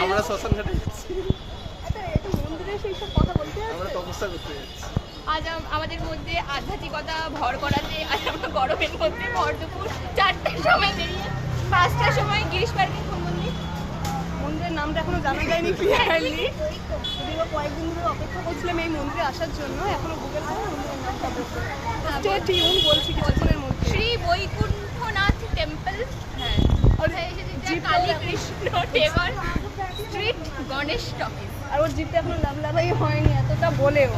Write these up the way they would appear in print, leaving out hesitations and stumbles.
আমরা শ্মশান ঘাটে যাচ্ছি, মন্দিরে সেই সব কথা বলতে আমরা তপস্যা করতে যাচ্ছি। আজ আমাদের মধ্যে আধ্যাত্মিকতা ভর করাতে আজ আমরা গরমের মধ্যে ভর দুপুর 4টার সময় বেরিয়ে 5টার সময় গিরিশ পার্কে কোন মন্দির, মন্দিরের নামটা এখনো জানা যায়নি ক্লিয়ারলি। যদিও কয়েকদিন ধরে অপেক্ষা করছিলাম এই মন্দিরে আসার জন্য, এখনো গুগল করে মন্দিরের নামটা বলতে স্টে টিউন বলছি কিছুক্ষণের মধ্যে। শ্রী বৈকুণ্ঠনাথ টেম্পল। হ্যাঁ, ওখানে এসেছে কালী কৃষ্ণ টেবল স্ট্রিট গণেশ টকিজ। আর ওর জিপটা এখনো লাভলাভাই হয়নি এতটা বলেও।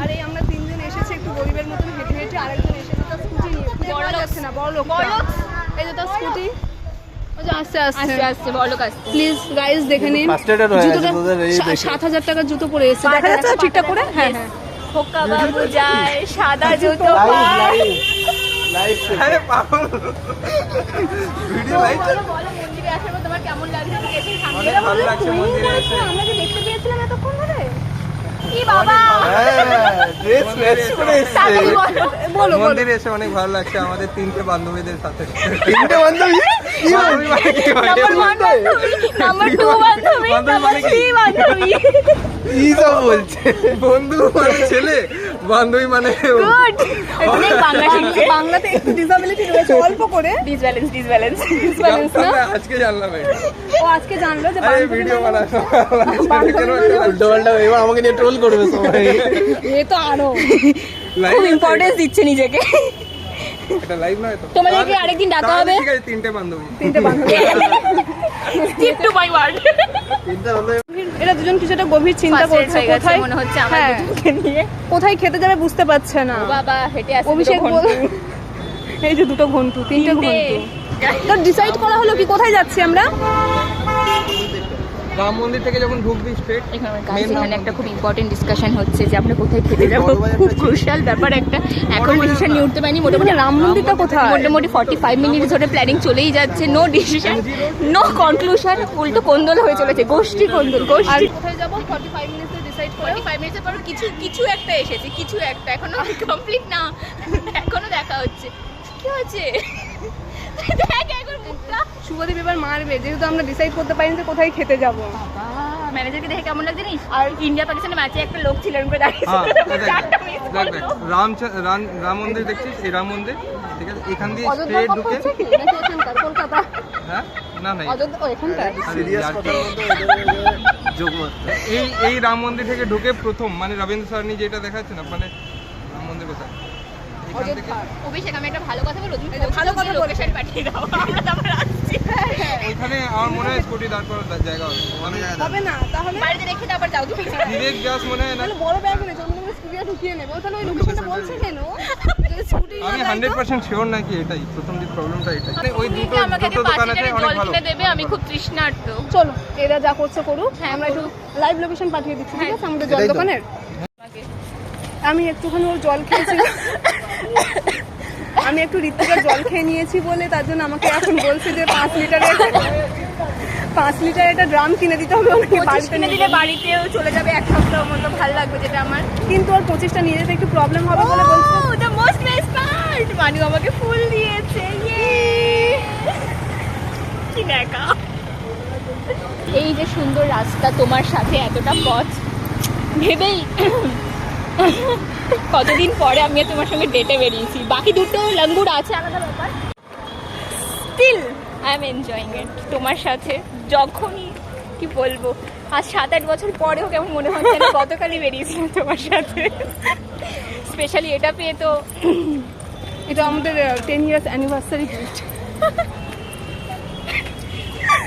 আর এই আমরা তিনজন এসেছি একটু গরিবের মতন হেঁটে হেঁটে, আরেকজন এসে তার স্কুটি নিয়ে খুঁজে পাওয়া যাচ্ছে না। বড় লোক, এই যে তার স্কুটি, আস্তে আস্তে আসছে বড়লোক আসছে। প্লিজ গাইস দেখে নিন জুতোটা 7,000 টাকার জুতো পরে এসেছে, দেখা যাচ্ছে ঠিকঠাক করে? হ্যাঁ হ্যাঁ, খোকা বাবু যায় সাদা জুতো পায়। আরে পাগল, ভিডিও লাইভ বলো মন্দিরে আসার পর তোমার কেমন লাগছে? অনেক ভালো লাগছে মন্দিরে এসে। আমরা কি দেখতে পেয়েছিলাম এতক্ষণ ধরে? কি বাবা, ড্রেস ম্যাচ করে তাড়াতাড়ি এসেছে। বলো। বলো বলো। মন্দিরে এসে অনেক ভালো লাগছে আমাদের তিনটে বান্ধবীদের সাথে। তিনটে বান্ধবী? বান্ধবী মানে কি হয়? নাম্বার 2 বান্ধবী, নাম্বার 3 বান্ধবী। কি সব বলছে? বন্ধু মানে ছেলে, বান্ধবী মানে গুড, অনেক বাংলা শিখছে। বাংলাতে একটু ডিসএবিলিটি রয়েছে অল্প করে। ডিসব্যালেন্স ব্যালেন্স না? আজকে জানলাম এটা। ও আজকে জানলো যে আরে বান্ধবী ভিডিও মানে- বানানো এবার আমাকে নিয়ে ট্রোল করবে সবাই। এ তো আরো খুব ইম্পর্টেন্স দিচ্ছে নিজেকে। এটা লাইভ নয় তো? তোমাদেরকে আরেকদিন ডাকা তাহলে হবে। ঠিক আছে, তিনটে বান্ধবী। তিনটে বান্ধবী। Stick to my word. তিনটে হলো। এরা দুজন কিছু একটা গভীর চিন্তা করছে কোথায় মনে হচ্ছে আমার হ্যাঁ, দুজনকে নিয়ে। কোথায় খেতে যাবে বুঝতে পারছে না। বাবা হেঁটে আসছে অভিষেক বল, এই যে দুটো ঘন্টু, তিনটে ঘন্টু। তো ডিসাইড করা হলো কি কোথায় যাচ্ছি আমরা? রাম মন্দির থেকে যখন ঢুকবি স্ট্রেট এখানে একটা খুব ইম্পর্টেন্ট ডিসকাশন হচ্ছে যে আমরা কোথায় খেতে যাবো। খুব ক্রুশাল ব্যাপার একটা, এখন ডিসিশন নিয়ে উঠতে পারিনি। মোটামুটি রাম মন্দিরটা কোথায়? মোটামুটি 45 মিনিট ধরে প্ল্যানিং চলেই যাচ্ছে, নো ডিসিশন নো কনক্লুশন, উল্টো কোন্দল হয়ে চলেছে, গোষ্ঠী কোন্দল। আর গোষ্ঠী কোথায় যাবো 45 মিনিটে ডিসাইড করে 45 মিনিটের পর কিছু একটা এসেছে, কিছু একটা এখনো কমপ্লিট না, এখনো দেখা হচ্ছে কি হচ্ছে। দেখ এখন মুখটা, শুভদীপ এবার মারবে যেহেতু আমরা ডিসাইড করতে পারিনি যে কোথায় খেতে যাবো। ম্যানেজারকে দেখে কেমন লাগছে জানিস? আর ইন্ডিয়া পাকিস্তানের ম্যাচে একটা লোক ছিল এরকম করে দাঁড়িয়ে হ্যাঁ, ছিল, চারটা মিস দেখ দেখ রাম মন্দির দেখছিস, এই রাম মন্দির, ঠিক আছে, এখান দিয়ে অযোধ্যার স্ট্রেট কথা ঢুকে। হচ্ছে কি? নাকি ওখানকার কলকাতা? হ্যাঁ না না অযোধ্যা ও এখানকার। এই রাম মন্দির থেকে ঢুকে প্রথম মানে রবীন্দ্র সরণি যেটা দেখাচ্ছে না, মানে রাম মন্দির কোথায় এখান থেকে অভিষেক আমি একটা ভালো কথা বলবো, তুমি ভালো কথা বলবে। লোকেশন পাঠিয়ে দাও, আমরা তারপর আসছি। ওইখানে আমার মনে হয় স্কুটি দাঁড় করার জায়গা হবে। আমি হবে না তাহলে বাড়িতে রেখে তারপর যাও তুমি। ডিরেক্ট যাস মনে হয় না। তাহলে বড় ব্যাগ নিয়ে চন্দ্রনগর স্কুটিটা ঢুকিয়ে নেবো। তাহলে ওই লোকেশনটা বলছে কেন? যে স্কুটি আমি 100% শিওর নাকি এটাই প্রথম যে প্রবলেমটা এটাই। মানে ওই তুমি দুটো কি আমাকে দুটো 5 দোকান আছে লিটারের অনেক জল ভালো। কিনে দেবে? আমি খুব তৃষ্ণার্ত। চলো এরা যা করছে করুক, হ্যাঁ, আমরা একটু লাইভ লোকেশন পাঠিয়ে দিচ্ছি, ঠিক আছে? আমাদের জল এটাই তো। দোকানের আমি একটুখানি ওর জল খেয়েছিলাম, আমি একটু ঋত্বিকার জল খেয়ে নিয়েছি বলে তার জন্য আমাকে এখন বলছে যে 5 লিটার একটা ড্রাম কিনে দিতে হবে ওনাকে বাড়িতে কিনে নিয়ে দিলে বাড়িতেও চলে যাবে এক সপ্তাহ মতো, ভালো লাগবে যেটা আমার। কিন্তু ওর 25টা নিয়ে যেতে একটু প্রবলেম হবে বলে বলছে। দ্য মোস্ট নাইস পার্ট, মানু আমাকে ফুল দিয়েছে, ইয়ে কি দেখা। এই যে সুন্দর রাস্তা, তোমার সাথে এতটা পথ ভেবেই কতদিন পরে আমি আর তোমার সঙ্গে ডেটে বেরিয়েছি। বাকি দুটো লঙ্গুর আছে আলাদা ব্যাপার, still I am enjoying it তোমার সাথে। যখনই কি বলবো, আজ 7-8 বছর পরেও কেমন মনে হচ্ছে না গতকালই বেরিয়েছিলাম তোমার সাথে। স্পেশালি এটা পেয়ে তো এটা আমাদের 10 ইয়ার্স অ্যানিভার্সারি গিফট।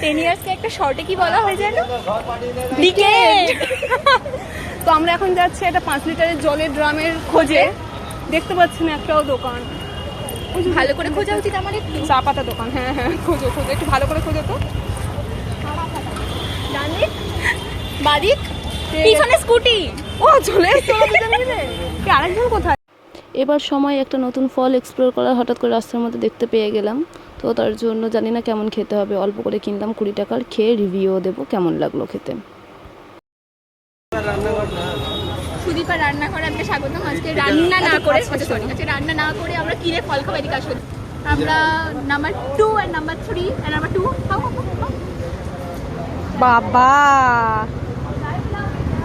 10 ইয়ার্সকে একটা শর্টে কি বলা হয় জানো? ডিকেড। তো আমরা এখন যাচ্ছি একটা 5 লিটারের জলের ড্রামের খোঁজে, দেখতে পাচ্ছি না একটাও দোকান। ভালো করে খোঁজা উচিত আমার একটু। চা পাতা দোকান, হ্যাঁ হ্যাঁ খোঁজো খোঁজো, একটু ভালো করে খোঁজো তো। ডানদিক বাদিক পিছনে স্কুটি, ও চলে এসছো দুজন মিলে। কি আরেকজন কোথায়? এবার সময় একটা নতুন ফল এক্সপ্লোর করা হঠাৎ করে রাস্তার মধ্যে দেখতে পেয়ে গেলাম, তো তার জন্য জানি না কেমন খেতে হবে, অল্প করে কিনলাম 20 টাকার, খেয়ে রিভিউও দেবো কেমন লাগলো খেতে। সুদীপা রান্নাঘরে আমাকে স্বাগতম। আজকে রান্না না করে, সরি আজকে রান্না না করে আমরা কিনে ফল খাবো, এদিকে আসো। আমরা নাম্বার 2 আর নাম্বার 3 আর নাম্বার 2 খাও। বাবা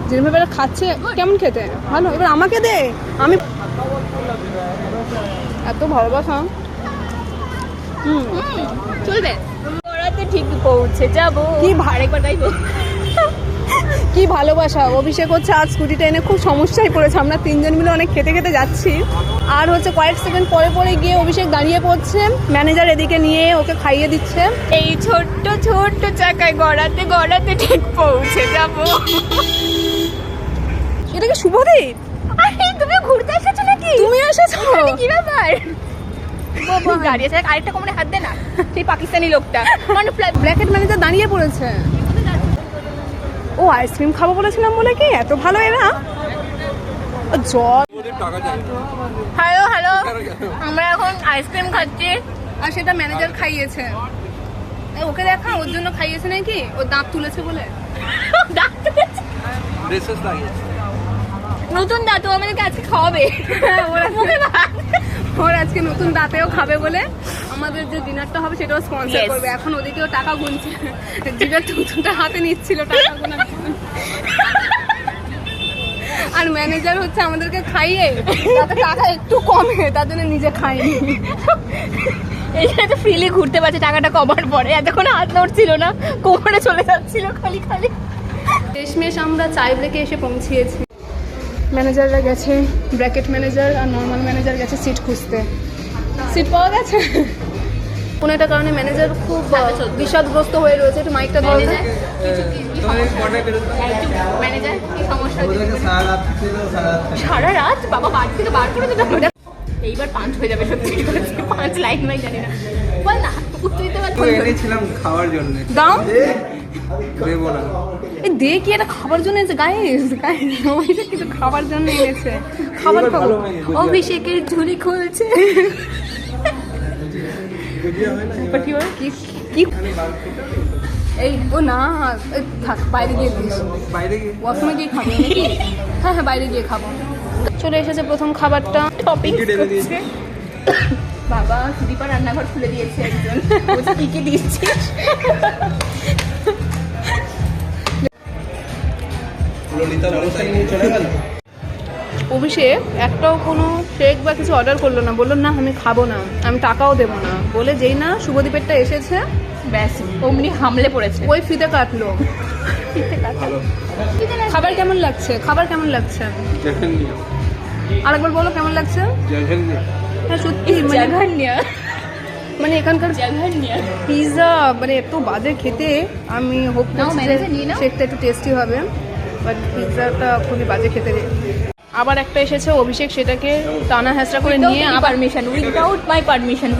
যেভাবে এরা খাচ্ছে কেমন খেতে ভালো, এবার আমাকে দে, আমি এত ভালোবাসা। চলবে ওরাতে ঠিক পৌঁছে যাবো। কি আরেকবার গাইবো? কি ভালোবাসা। অভিষেক হচ্ছে আজ স্কুটিটা এনে খুব সমস্যায় পড়েছে, আমরা তিনজন মিলে অনেক খেতে খেতে যাচ্ছি, আর হচ্ছে কয়েক সেকেন্ড পরে পরে গিয়ে অভিষেক দাঁড়িয়ে পড়ছে, ম্যানেজার এদিকে নিয়ে ওকে খাইয়ে দিচ্ছে। এই ছোট্ট ছোট্ট চাকায় গড়াতে গড়াতে ঠিক পৌঁছে যাবো। এটা কি শুভদীপ? আরে তুমি ঘুরতে এসেছো নাকি? তুমি এসেছো? কি ব্যাপার? দাঁড়িয়ে আছে, আরেকটা কোমরে হাত দে না, সেই পাকিস্তানি লোকটা ব্র্যাকেট ম্যানেজার দাঁড়িয়ে পড়েছে। ও আইসক্রিম খাবো বলেছিলাম বলে কি এত ভালো এরা। ও জল। হ্যালো হ্যালো, আমরা এখন আইসক্রিম খাচ্ছি আর সেটা ম্যানেজার খাইয়েছে। ওকে দেখা, ওর জন্য খাইয়েছে নাকি, ও দাঁত তুলেছে বলে। নতুন দাঁত আমাদেরকে আজকে খাওয়াবে। ওর আজকে নতুন দাঁতেও খাবে বলে আমাদের যে ডিনারটা হবে সেটাও স্পন্সর করবে। এখন ওদিকেও টাকা গুনছে, জিগার টুকটুকটা হাতে নিচ্ছিল টাকা গোনার জন্য। আর ম্যানেজার হচ্ছে আমাদেরকে খাইয়ে যাতে টাকা একটু কমে তার জন্য নিজে খায়নি। এই যে ফ্রিলি ঘুরতে পারছে টাকাটা কমার পরে, এতক্ষণ হাত নড়ছিল না, কোমরে চলে যাচ্ছিল খালি খালি। শেষমেশ আমরা চাই ব্রেকে এসে পৌঁছিয়েছি। ম্যানেজাররা গেছে, ব্র্যাকেট ম্যানেজার আর নর্মাল ম্যানেজার গেছে সিট খুঁজতে। সিট পাওয়া গেছে কোনো একটা কারণে ম্যানেজার খুব বিষাদগ্রস্ত হয়ে রয়েছে। একটু মাইকটা দাও। ম্যানেজার কি সমস্যা? সারা রাত বাবা বাড়ি থেকে বার করে দিতে হবে। এইবার 5 হয়ে যাবে সত্যি, 5 লাইন মাই জানি না, বল না উত্তর দিতে পারছি। এনেছিলাম খাওয়ার জন্য, দাও দেবো না। এই দে কি এটা খাবার জন্য এনেছে? গাইস গাইস ওইটা কিছু খাবার জন্য এনেছে, খাবার খাবো। অভিষেকের ঝুলি খুলছে। কি এই ও না, থাক বাইরে গিয়ে দিস, বাইরে গিয়ে ওয়াশরুমে গিয়ে খাবো নাকি? হ্যাঁ হ্যাঁ বাইরে গিয়ে খাবো। চলে এসেছে প্রথম খাবারটা। টপিং করছে বাবা, দীপা রান্নাঘর খুলে দিয়েছে একজন, বলছে কি কি দিচ্ছিস? অভিষেক একটাও কোনো শেক বা কিছু অর্ডার করলো না, বললো না আমি খাবো না, আমি টাকাও দেবো না বলে, যেই না শুভদীপেরটা এসেছে ব্যাস অমনি হামলে পড়েছে। ওই ফিতে কাটলো। খাবার কেমন লাগছে? খাবার কেমন লাগছে? আরেকবার বলো কেমন লাগছে? হ্যাঁ সত্যি মানে এখানকার পিৎজা মানে এত বাজে খেতে। আমি হোপ শেকটা একটু টেস্টি হবে, বাট পিৎজাটা খুবই বাজে খেতে। আবার একটা এসেছে অভিষেক সেটাকে টানা হ্যাঁচড়া করে নিয়ে পারমিশন, উইদাউট মাই পারমিশন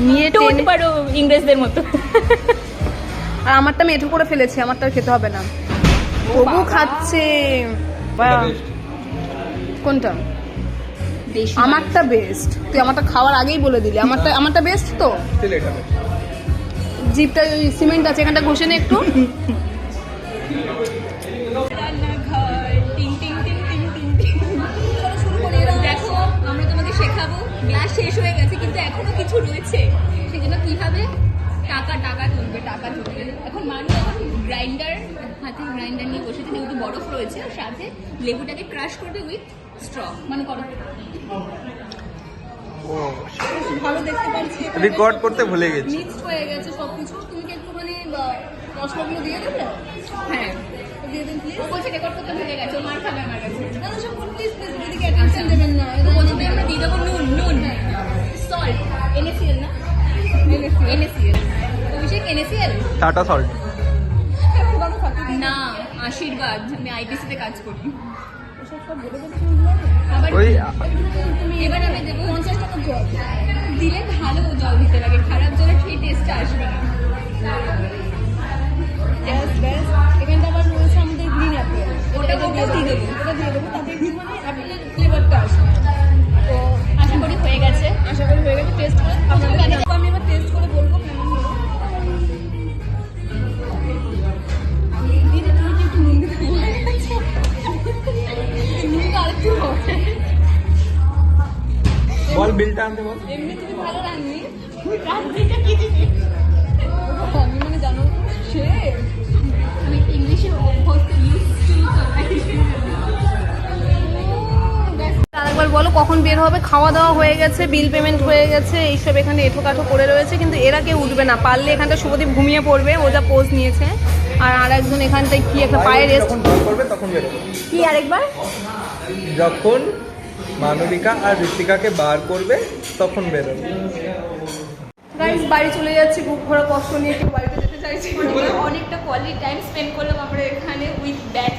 নিয়ে টেনে পারো ইংরেজদের মতো। আর আমারটা আমি এঁঠো করে ফেলেছি, আমারটা আর খেতে হবে না। তবু খাচ্ছে। কোনটা? আমারটা বেস্ট। তুই আমারটা খাওয়ার আগেই বলে দিলি আমারটা বেস্ট। তো জিপটা ওই সিমেন্ট আছে এখানটা ঘষে নে একটু। দেখো আমরা তোমাকে শেখাবো, গ্লাস শেষ হয়ে গেছে কিন্তু এখনো কিছু রয়েছে, সেই জন্য কিভাবে টাকা তুলবে। এখন মানুষ গ্রাইন্ডার নিয়ে বসেছে, যেহেতু বরফ রয়েছে, সাথে লেবুটাকে ক্রাশ করবে উইথ স্ট্র, মানে করো। ভালো দেখতে পাচ্ছি, রেকর্ড করতে ভুলে গেছি। মিক্সড হয়ে গেছে সবকিছু। তুমি কি একটুখানি মশলাগুলো দিয়ে দেবে? হ্যাঁ দিয়ে দিন প্লিজ। ও বলছে রেকর্ড করতে ভুলে গেছে, ও মার খাবে আমার কাছে। না না সব প্লিজ প্লিজ এদিকে অ্যাটেনশন দেবেন না। তো বলতে আমরা দিয়ে দেবো নুন সল্ট, NaCl না, NaCl অভিষেক NaCl টাটা সল্ট না, আশীর্বাদ। আমি আইটিসিতে কাজ করি। ওই এবার আমি দেবো 50 টাকা জল, দিলে ভালো জল দিতে লাগে, খারাপ জলে সেই টেস্টটা আসবে না। এখানটা আবার রয়েছে আমাদের গ্রিন অ্যাপেল, ওটাও দিয়ে দেবো, তাতে একটুখানি অ্যাপেলের ফ্লেভারটা আসবে। তো আশা করি হয়ে গেছে। টেস্ট করে আমি এবার টেস্ট করে বলবো কেমন হলো। দিদি তুমি কি একটু নুন দিতে আরেকটু বল বিলটা আনতে বল। এমনি তুমি ভালো রান্নি, রাত্রিটা কি দিবি? আমি মানে জানো সে কখন বের হবে। খাওয়া দাওয়া হয়ে গেছে, বিল পেমেন্ট হয়ে গেছে, এইসব এখানে এঁঠো কাঠো করে রয়েছে, কিন্তু এরা কেউ উঠবে না। পারলে এখানটা শুভদীপ ঘুমিয়ে পড়বে, ও যা পোজ নিয়েছে। আর একজন এখানটায় কি একটা পায়ে রেস্ট যখন বার করবে তখন বেরোবে। কি আরেকবার যখন মানবিকা আর ঋতিকাকে বার করবে তখন বেরোবে। গাইস বাড়ি চলে যাচ্ছি, বুক ভরা কষ্ট নিয়ে, কেউ বাড়িতে যেতে চাইছি না। অনেকটা কোয়ালিটি টাইম স্পেন্ড করলাম আমরা এখানে উইথ ব্যাড